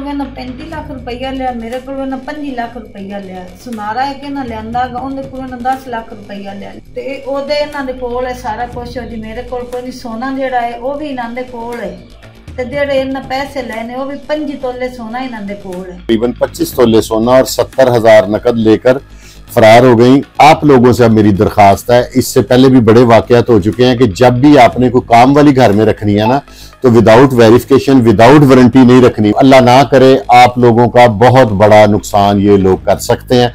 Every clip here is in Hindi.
कहना 35 लाख रुपया लिया, मेरे को 25 लाख रुपया लिया। सुनारा है कहना लियांदा उन्हें को 10 लाख रुपया लिया ते ओदे इन्हां दे कोल है सारा कुछ। जी मेरे कोल कोई सोना जेड़ा है वो भी इन्हां दे कोल है ते जेड़े इन्हां पैसे लेने वो भी 5 तोले सोना इन्हां दे कोल है। तकरीबन 25 तोले सोना और 70,000 नकद लेकर फरार हो गई। आप लोगों से अब मेरी दरखास्त है, इससे पहले भी बड़े वाकयात हो चुके हैं कि जब भी आपने कोई काम वाली घर में रखनी है ना तो विदाउट वेरिफिकेशन विदाउट वारंटी नहीं रखनी। अल्लाह ना करे आप लोगों का बहुत बड़ा नुकसान ये लोग कर सकते हैं।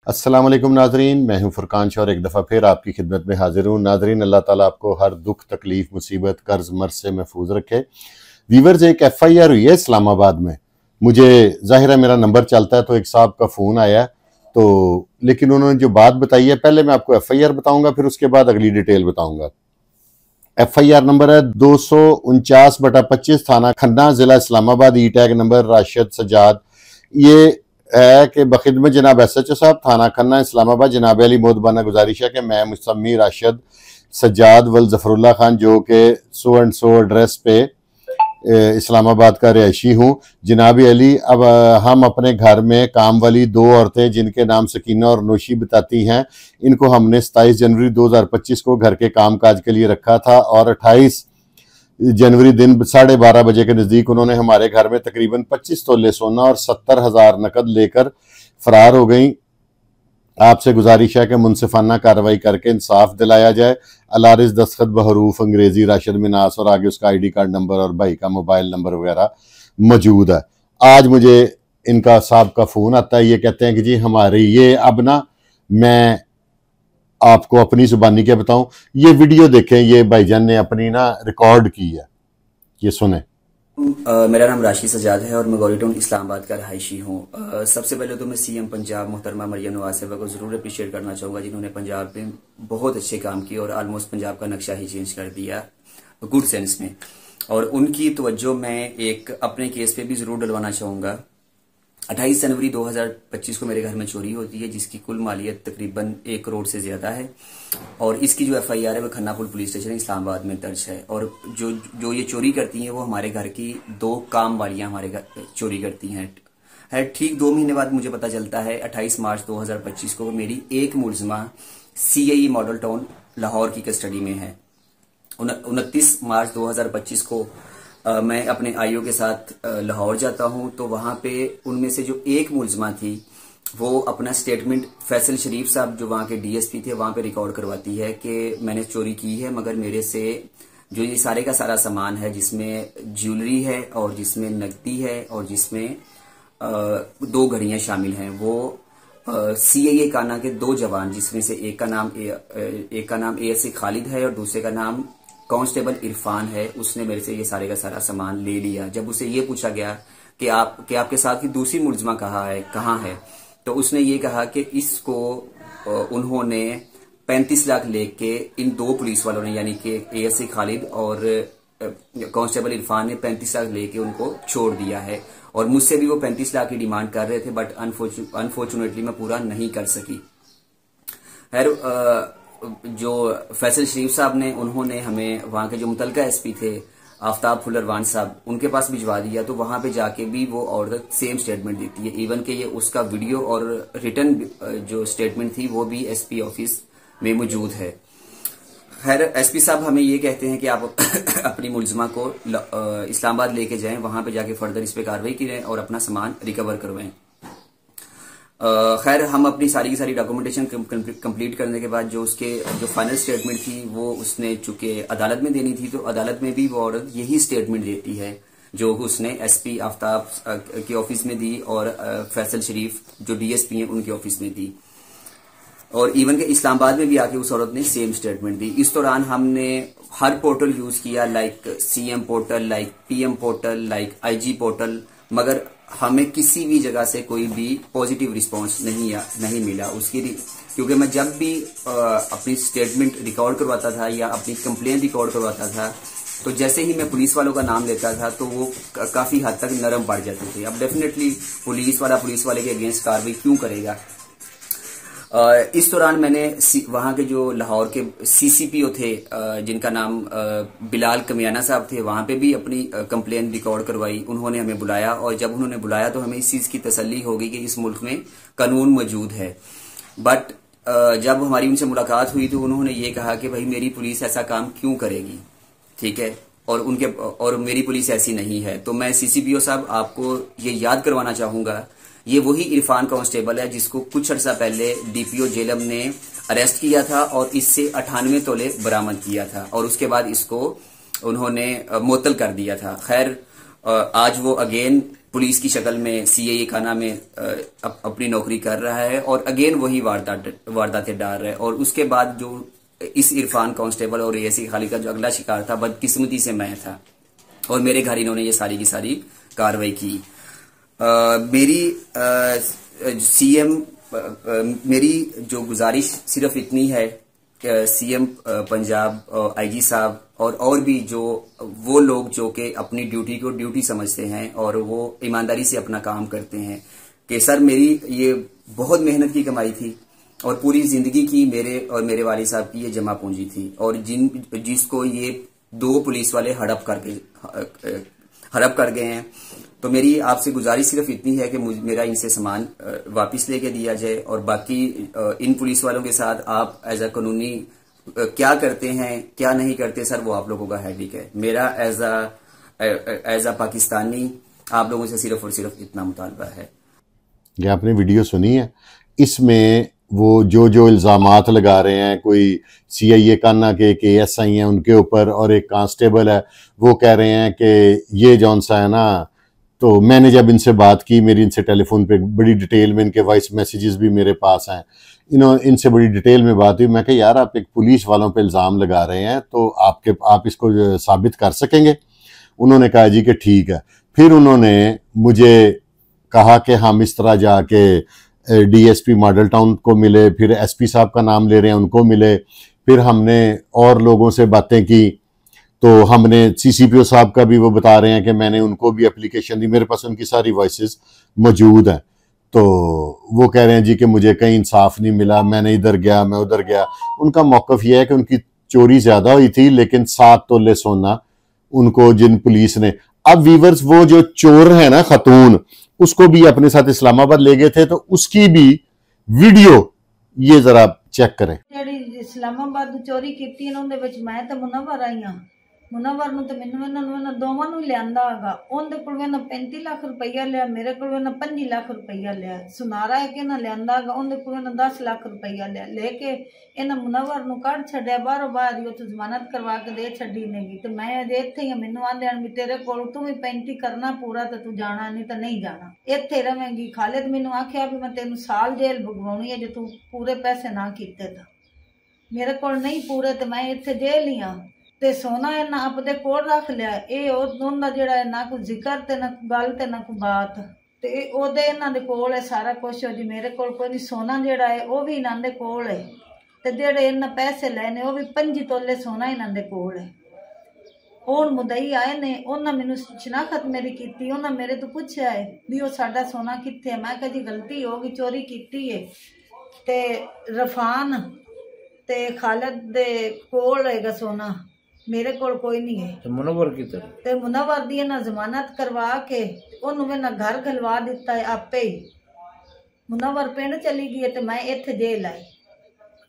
अस्सलाम वालेकुम नाजरीन, मैं हूं फुरकान शाह और एक दफ़ा फिर आपकी खिदमत में हाजिर हूं। नाजरीन, अल्लाह ताला आपको हर दुख तकलीफ मुसीबत कर्ज मर्ज से महफूज रखे। वीवर्स, एक FIR हुई है इस्लामाबाद में। मुझे जाहिर है मेरा नंबर चलता है तो एक साहब का फ़ोन आया तो, लेकिन उन्होंने जो बात बताई है, पहले मैं आपको FIR बताऊँगा फिर उसके बाद अगली डिटेल बताऊँगा। FIR नंबर है 249/25 थाना खन्ना ज़िला इस्लामाबाद। ई टैग नंबर राशिद सजाद। ये है कि बखिदमत जनाब SHO साहब थाना खन्ना इस्लामाबाद जनाब अली मोहतबाना गुजारिश है कि मैं मुसम्मी राशिद सजाद वल जफरुल्ला खान जो कि सो एंड सो एड्रेस पे इस्लामाबाद का रिहायशी हूँ। जनाब अली, अब हम अपने घर में काम वाली 2 औरतें जिनके नाम सकीना और नौशी बताती हैं, इनको हमने 27 जनवरी 2025 को घर के काम काज के लिए रखा था और 28 जनवरी दिन 12:30 बजे के नज़दीक उन्होंने हमारे घर में तकरीबन 25 तोले सोना और 70,000 नकद लेकर फरार हो गई। आपसे गुजारिश है कि मुनसिफाना कार्रवाई करके इंसाफ दिलाया जाए। अलारिस दस्तखत बहरूफ अंग्रेजी राशिद मिनास और आगे उसका ID कार्ड नंबर और भाई का मोबाइल नंबर वगैरह मौजूद है। आज मुझे इनका साहब का फ़ोन आता है, ये कहते हैं कि जी हमारी ये अब ना, मैं आपको अपनी जुबानी क्या बताऊं, ये वीडियो देखें, ये भाईजान ने अपनी ना रिकॉर्ड की है, ये सुने। मेरा नाम राशिद सजाद है और मैं गौरी टाउन इस्लामाबाद का रहायशी हूँ। सबसे पहले तो मैं CM पंजाब मोहतरमा मरियम नवाज साहिबा को जरूर अप्रिशिएट करना चाहूँगा, जिन्होंने पंजाब में बहुत अच्छे काम किए और ऑलमोस्ट पंजाब का नक्शा ही चेंज कर दिया गुड सेंस में। और उनकी तवज्जो मैं एक अपने केस पे भी जरूर डलवाना चाहूँगा। 28 जनवरी 2025 को मेरे घर में चोरी होती है जिसकी कुल मालियत तकरीबन 1 करोड़ से ज्यादा है और इसकी जो FIR है वो खन्ना पुल पुलिस स्टेशन इस्लामाबाद में दर्ज है। और जो ये चोरी करती हैं वो हमारे घर की 2 काम वालियां हमारे घर चोरी करती हैं। ठीक 2 महीने बाद मुझे पता चलता है 28 मार्च 2025 को मेरी एक मुलजमा CIE मॉडल टाउन लाहौर की कस्टडी में है। 29 मार्च 2025 को मैं अपने IO के साथ लाहौर जाता हूं तो वहां पे उनमें से जो एक मुलजमा थी वो अपना स्टेटमेंट फैसल शरीफ साहब जो वहां के DSP थे वहां पे रिकॉर्ड करवाती है कि मैंने चोरी की है, मगर मेरे से जो ये सारे का सारा सामान है जिसमें ज्वेलरी है और जिसमें नकदी है और जिसमें 2 घड़ियां शामिल हैं, वो CIA काना के 2 जवान जिसमें से एक का नाम ASA खालिद है और दूसरे का नाम कांस्टेबल इरफान है, उसने मेरे से ये सारे का सारा सामान ले लिया। जब उसे ये पूछा गया कि आपके साथ की दूसरी मुलजमा कहाँ है तो उसने ये कहा कि इसको उन्होंने 35 लाख लेके इन 2 पुलिस वालों ने यानी कि ASA खालिद और कांस्टेबल इरफान ने 35 लाख लेके उनको छोड़ दिया है और मुझसे भी वो 35 लाख की डिमांड कर रहे थे, बट अनफॉर्चुनेटली मैं पूरा नहीं कर सकी। जो फैसल शरीफ साहब ने उन्होंने हमें वहां के जो मुतलका SP थे आफ्ताब फुलरवान साहब उनके पास भिजवा दिया, तो वहां पे जाके भी वो औरत सेम स्टेटमेंट देती है। इवन के ये उसका वीडियो और रिटर्न जो स्टेटमेंट थी वो भी SP ऑफिस में मौजूद है। खैर SP साहब हमें ये कहते हैं कि आप अपनी मुलजमा को इस्लामाबाद लेके जाएं, वहां पे जाके फर्दर इस पे कार्रवाई करें और अपना सामान रिकवर करवाएं। खैर हम अपनी सारी की सारी डॉक्यूमेंटेशन कंप्लीट करने के बाद जो फाइनल स्टेटमेंट थी वो उसने चूंकि अदालत में देनी थी तो अदालत में भी वो औरत यही स्टेटमेंट देती है जो उसने SP आफ्ताब के ऑफिस में दी और फैसल शरीफ जो DSP हैं उनके ऑफिस में दी और इवन के इस्लामाबाद में भी आके उस औरत ने सेम स्टेटमेंट दी। इस दौरान हमने हर पोर्टल यूज किया, like CM portal, like PM portal, like IG portal, मगर हमें किसी भी जगह से कोई भी पॉजिटिव रिस्पांस नहीं मिला उसकी, क्योंकि मैं जब भी अपनी स्टेटमेंट रिकॉर्ड करवाता था या अपनी कंप्लेन रिकॉर्ड करवाता था तो जैसे ही मैं पुलिस वालों का नाम लेता था तो वो काफी हद तक नरम पड़ जाते थे। अब डेफिनेटली पुलिस वाले के अगेंस्ट कार्रवाई क्यों करेगा। इस दौरान मैंने वहां के जो लाहौर के CCPO थे जिनका नाम बिलाल कमियाना साहब थे, वहां पे भी अपनी कंप्लेन रिकॉर्ड करवाई। उन्होंने हमें बुलाया और जब उन्होंने बुलाया तो हमें इस चीज की तसल्ली हो गई कि इस मुल्क में कानून मौजूद है। बट जब हमारी उनसे मुलाकात हुई तो उन्होंने ये कहा कि भाई मेरी पुलिस ऐसा काम क्यों करेगी, ठीक है, और मेरी पुलिस ऐसी नहीं है। तो मैं CCPO साहब आपको ये याद करवाना चाहूंगा, ये वही इरफान कांस्टेबल है जिसको कुछ अर्सा पहले DPO जेलम ने अरेस्ट किया था और इससे 98 तोले बरामद किया था और उसके बाद इसको उन्होंने मुअत्तल कर दिया था। खैर आज वो अगेन पुलिस की शक्ल में CAA खाना में अपनी नौकरी कर रहा है और अगेन वही वारदातें डाल रहा है। और उसके बाद जो इस इरफान कांस्टेबल और ASI खालिद का जो अगला शिकार था, बदकिस्मती से मैं था और मेरे घर इन्होंने ये सारी की सारी कार्रवाई की। मेरी CM मेरी जो गुजारिश सिर्फ इतनी है कि CM पंजाब IG साहब और भी जो वो लोग जो कि अपनी ड्यूटी को ड्यूटी समझते हैं और वो ईमानदारी से अपना काम करते हैं कि सर मेरी ये बहुत मेहनत की कमाई थी और पूरी जिंदगी की मेरे और मेरे वालिद साहब की ये जमा पूंजी थी और जिसको ये 2 पुलिस वाले हड़प कर गए हैं। तो मेरी आपसे गुजारिश सिर्फ इतनी है कि मेरा इनसे सामान वापस लेके दिया जाए और बाकी इन पुलिस वालों के साथ आप एज अ कानूनी क्या करते हैं क्या नहीं करते सर वो आप लोगों का हैडिक है। मेरा एज अ पाकिस्तानी आप लोगों से सिर्फ और सिर्फ इतना मुतालबा है। ये आपने वीडियो सुनी है, इसमें वो जो इल्ज़ामात लगा रहे हैं, कोई CIA काना के ASI हैं उनके ऊपर और एक कांस्टेबल है, वो कह रहे हैं कि ये जौन सा है ना। तो मैंने जब इनसे बात की, मेरी इनसे टेलीफोन पे बड़ी डिटेल में, इनके वॉइस मैसेजेस भी मेरे पास हैं, इनसे बड़ी डिटेल में बात हुई। मैं कहा यार आप एक पुलिस वालों पे इल्ज़ाम लगा रहे हैं तो आप इसको साबित कर सकेंगे? उन्होंने कहा जी कि ठीक है। फिर उन्होंने मुझे कहा कि हम इस तरह जाके DSP मॉडल टाउन को मिले, फिर SP साहब का नाम ले रहे हैं उनको मिले, फिर हमने और लोगों से बातें की। तो हमने CCPO साहब का भी वो बता रहे हैं कि मैंने उनको भी एप्लीकेशन दी, मेरे पास उनकी सारी वॉइसेस मौजूद हैं। तो वो कह रहे हैं जी कि मुझे कहीं इंसाफ नहीं मिला, मैंने इधर गया मैं उधर गया। उनका मौक़िफ़ ये है कि उनकी चोरी ज़्यादा हुई थी लेकिन 7 तोले सोना उनको जिन पुलिस ने, अब वीवर्स वो जो चोर है ना खतून, उसको भी अपने साथ इस्लामाबाद ले गए थे, तो उसकी भी वीडियो ये जरा चेक करें। इस्लामाबाद चोरी की मैं तो मुनव्वर आई हाँ, मुनव्वर तो मैंने दोवां नूं लियांदा हैगा। उहदे कोल 35 लाख रुपया लिया, मेरे को 5 लाख रुपया लिया। सुनारा है कि लियांदा हैगा, उहदे कोल 10 लाख रुपया लिया। लेके इन्हें मुनव्वर नूं कढ़ छड्डिया बाहरों बाहर ही, उत्थे जमानत करवा के दे छड्डी नेगी। तो मैं अजे इत्थे ही मैनूं आंदे भी तेरे कोल तू भी 35 करना पूरा तो तू जाना नहीं तो नहीं जाना, इत्थे रवेंगी। खालिद मैनूं आखिया भी मैं तेनूं साल जेल भगवाउणी है जे तू पूरे पैसे ना कीते। तो मेरे कोल नहीं पूरे तो मैं इत्थे जेल ही हाँ। ते सोना इन्ना अपने कोल रख लिया। ये उन्होंने जिहड़ा है ना कोई जिक्र ते ना कोई गल ते ना कोई बात, ते ओदे इन्हां दे कोल है सारा कुछ। जी मेरे कोल कोई नहीं, सोना जिहड़ा है वो भी इन्हां दे कोल है, ते जिहड़े इन्हां पैसे लेने वो भी 5 तोले सोना इन्हां दे कोल है। हुण मुदई आए ने, उन्हां मैनूं शनाखत मेरी कीती, उन्हां मेरे तो पूछया है भी वो साडा सोना कित्थे है। मैं कहा जी गलती हो गई, चोरी कीती है। ते रफान ते खालिद दे कोल हैगा सोना, मेरे कोल कोई नहीं है। तो मुनव्वर की तरह ते मुनव्वर दी ना जमानत करवा के उन्होंने ना घर खलवा दिता है आपे ही। मुनव्वर पिंड चली गई है तो मैं इत्थे जेल आई।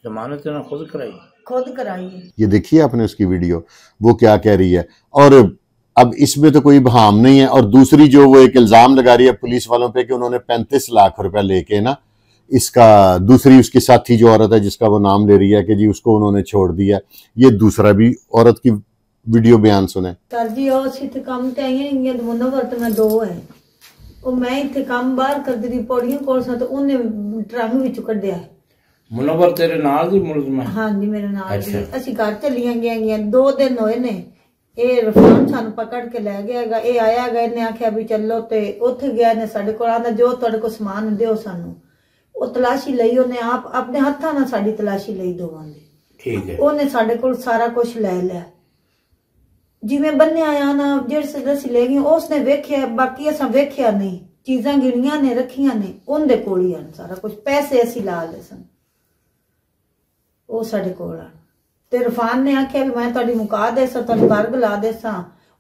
जमानत ना खुद कराई है। ये देखिए आपने उसकी वीडियो, वो क्या कह रही है। और अब इसमें तो कोई बहाम नहीं है। और दूसरी जो वो एक इल्जाम लगा रही है पुलिस वालों पे कि उन्होंने 35 लाख रुपया लेके ना, इसका दूसरी उसकी साथी जो औरत है जिसका वो नाम ले रही है कि जी उसको उन्होंने छोड़ दिया। ये दूसरा भी औरत की वीडियो बयान सुने। सर जी इत्थे काम ते आई मुनव्वर ते मैं 2 है। ਉਹ ਮੈਂ ਇੱਥੇ ਕੰਮ ਬਾਹਰ ਕਰਦੀ ਰਹੀ ਪੌੜੀਆਂ ਕੋਲ ਸਾਂ ਤੇ ਉਹਨੇ ਟਰੰਕ ਵਿੱਚੋਂ ਕੱਢਿਆ। ਮੁਨੱਵਰ ਤੇਰੇ ਨਾਲ ਦੀ ਮੁਲਜ਼ਮ ਹੈ? ਹਾਂਜੀ ਮੇਰੇ ਨਾਲ ਦੀ। ਅਸੀਂ ਘਰ ਚੱਲੀਆਂ ਗਈਆਂ 2 ਦਿਨ ਹੋਏ ਨੇ। ਇਹ ਰਫਾਨ ਸਾਨੂੰ ਪਕੜ ਕੇ ਲੈ ਗਿਆ ਹੈਗਾ। ਇਹ ਆਇਆ ਹੈਗਾ, ਇਹਨੇ ਆਖਿਆ ਵੀ ਚੱਲੋ ਤੇ ਉੱਥੇ ਗਿਆ ਨੇ ਸਾਡੇ ਕੋਲ ਆਂਦਾ ਜੋ ਤੁਹਾਡੇ ਕੋਲ ਸਮਾਨ ਦਿਓ ਸਾਨੂੰ। ਉਹ ਤਲਾਸ਼ੀ ਲਈ ਉਹਨੇ ਆਪ ਆਪਣੇ ਹੱਥਾਂ ਨਾਲ ਸਾਡੀ ਤਲਾਸ਼ੀ ਲਈ ਦੋਵਾਂ ਦੀ। ਠੀਕ ਹੈ। ਉਹਨੇ ਸਾਡੇ ਕੋਲ ਸਾਰਾ ਕੁਝ ਲੈ ਲਿਆ जिमें बन्ने आया ना जेड़े दसी ले गई उसने वेख्या, बाकी असा वेख्या नहीं। चीजा गिनिया ने रखिया ने उनदे कोल ही सारा कुछ। पैसे असी ला ले सन ਉਹ ਸਾਡੇ ਕੋਲ ਆ ਤੇ ਰਫਾਨ ने आख्या भी मैं ਤੁਹਾਡੀ ਮੁਕਾ ਦੇਸਾਂ ਤੁਹਾਡੇ ਘਰ ਗਲਾ ਦੇਸਾਂ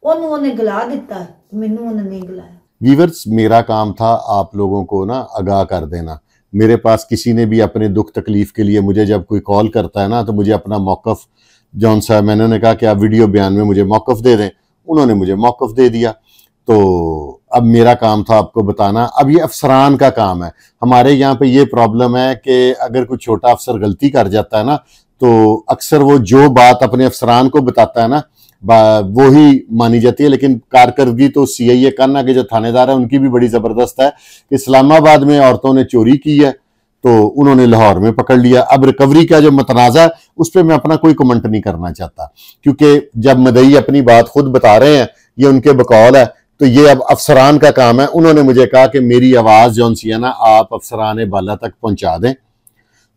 ਉਹਨੇ गला ਦਿੱਤਾ ਮੈਨੂੰ ਉਹਨੇ नहीं गलाया। वीवर्स, मेरा काम था आप लोगों को ना आगाह कर देना। मेरे पास किसी ने भी अपने दुख तकलीफ के लिए मुझे जब कोई कॉल करता है ना तो मुझे अपना मौक़िफ़ जौन सा मैंने उन्हें कहा कि आप वीडियो बयान में मुझे मौक़िफ़ दे दें, उन्होंने मुझे मौक़िफ़ दे दिया। तो अब मेरा काम था आपको बताना। अब ये अफसरान का काम है। हमारे यहाँ पे ये प्रॉब्लम है कि अगर कोई छोटा अफसर गलती कर जाता है ना तो अक्सर वो जो बात अपने अफसरान को बताता है ना वो ही मानी जाती है, लेकिन कारकर्दगी तो CIA कान्ना के जो थानेदार है उनकी भी बड़ी ज़बरदस्त है। इस्लामाबाद में औरतों ने चोरी की है तो उन्होंने लाहौर में पकड़ लिया। अब रिकवरी का जो मतनाज़ा है उस पर मैं अपना कोई कमेंट नहीं करना चाहता, क्योंकि जब मदई अपनी बात खुद बता रहे हैं, ये उनके बकौल है, तो ये अब अफसरान का काम है। उन्होंने मुझे कहा कि मेरी आवाज़ जौन सी है ना आप अफसरान बाला तक पहुंचा दें,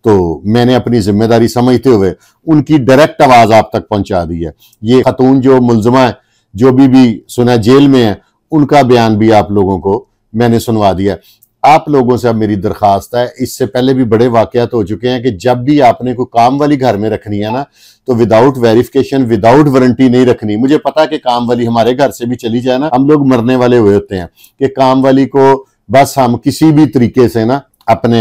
तो मैंने अपनी जिम्मेदारी समझते हुए उनकी डायरेक्ट आवाज़ आप तक पहुंचा दी है। ये खातून जो मुलजमा है, जो भी सुना जेल में है, उनका बयान भी आप लोगों को मैंने सुनवा दिया। आप लोगों से अब मेरी दरख्वास्त है, इससे पहले भी बड़े वाकयात हो चुके हैं कि जब भी आपने कोई काम वाली घर में रखनी है ना तो विदाउट वेरिफिकेशन, विदाउट वारंटी नहीं रखनी। मुझे पता है कि काम वाली हमारे घर से भी चली जाए ना हम लोग मरने वाले हुए होते हैं कि काम वाली को बस हम किसी भी तरीके से ना अपने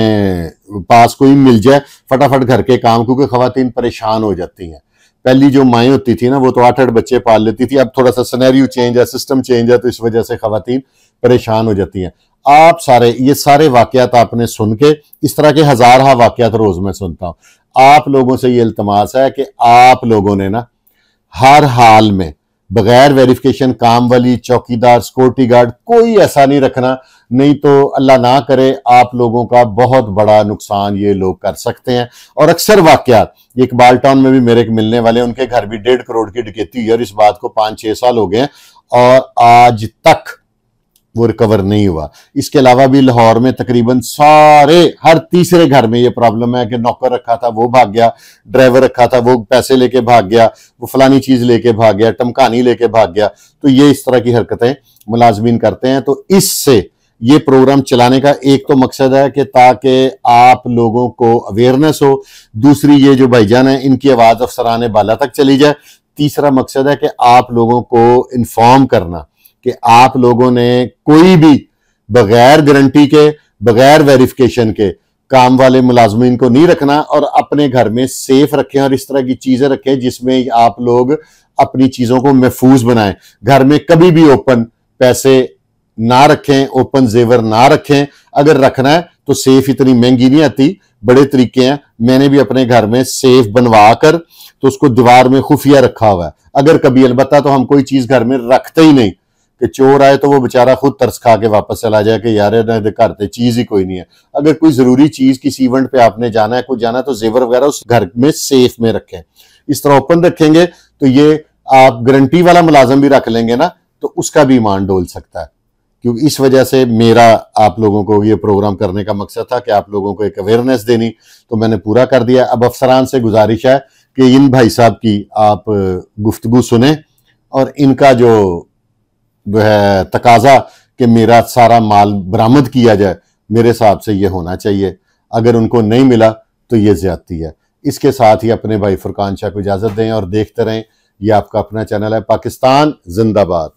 पास कोई मिल जाए, फटाफट घर के काम, क्योंकि खवातीन परेशान हो जाती हैं। पहली जो माएँ होती थी ना वो तो 8-8 बच्चे पाल लेती थी, अब थोड़ा सा सिनेरियो चेंज है, सिस्टम चेंज है, तो इस वजह से खवातीन परेशान हो जाती हैं। आप सारे ये सारे वाकयात आपने सुन के, इस तरह के हज़ार वाकयात रोज मैं सुनता हूँ। आप लोगों से ये इल्तमास है कि आप लोगों ने ना हर हाल में बगैर वेरिफिकेशन काम वाली, चौकीदार, सिक्योरिटी गार्ड कोई ऐसा नहीं रखना, नहीं तो अल्लाह ना करे आप लोगों का बहुत बड़ा नुकसान ये लोग कर सकते हैं। और अक्सर वाकयात इकबाल टाउन में भी मेरे मिलने वाले, उनके घर भी 1.5 करोड़ की डकैती हुई और इस बात को 5-6 साल हो गए हैं और आज तक वो रिकवर नहीं हुआ। इसके अलावा भी लाहौर में तकरीबन सारे हर तीसरे घर में ये प्रॉब्लम है कि नौकर रखा था वो भाग गया, ड्राइवर रखा था वो पैसे लेके भाग गया, वो फलानी चीज लेके भाग गया, टमकानी लेके भाग गया। तो ये इस तरह की हरकतें मुलाजमीन करते हैं। तो इससे ये प्रोग्राम चलाने का एक तो मकसद है कि ताकि आप लोगों को अवेयरनेस हो, दूसरी ये जो भाईजान है इनकी आवाज अफसरान बाला तक चली जाए, तीसरा मकसद है कि आप लोगों को इन्फॉर्म करना कि आप लोगों ने कोई भी बगैर गारंटी के, बगैर वेरिफिकेशन के काम वाले मुलाजमीन को नहीं रखना और अपने घर में सेफ रखें और इस तरह की चीजें रखें जिसमें आप लोग अपनी चीजों को महफूज बनाएं। घर में कभी भी ओपन पैसे ना रखें, ओपन जेवर ना रखें। अगर रखना है तो सेफ इतनी महंगी नहीं आती, बड़े तरीके हैं। मैंने भी अपने घर में सेफ बनवा कर तो उसको दीवार में खुफिया रखा हुआ है। अगर कभी अलबत्ता तो हम कोई चीज घर में रखते ही नहीं कि चोर आए तो वो बेचारा खुद तरस खा के वापस चला जाए कि यार घर पे चीज ही कोई नहीं है। अगर कोई जरूरी चीज किसी इवेंट पे आपने जाना है, कुछ जाना है, तो जेवर वगैरह उस घर में सेफ में रखें। इस तरह ओपन रखेंगे तो ये आप गारंटी वाला मुलाजम भी रख लेंगे ना तो उसका भी ईमान डोल सकता है। क्योंकि इस वजह से मेरा आप लोगों को ये प्रोग्राम करने का मकसद था कि आप लोगों को एक अवेयरनेस देनी, तो मैंने पूरा कर दिया। अब अफसरान से गुजारिश है कि इन भाई साहब की आप गुफ्तगू सुने और इनका जो है तकाजा कि मेरा सारा माल बरामद किया जाए, मेरे हिसाब से ये होना चाहिए। अगर उनको नहीं मिला तो ये ज्यादती है। इसके साथ ही अपने भाई फुरकान शाह को इजाजत दें और देखते रहें। ये आपका अपना चैनल है पाकिस्तान जिंदाबाद।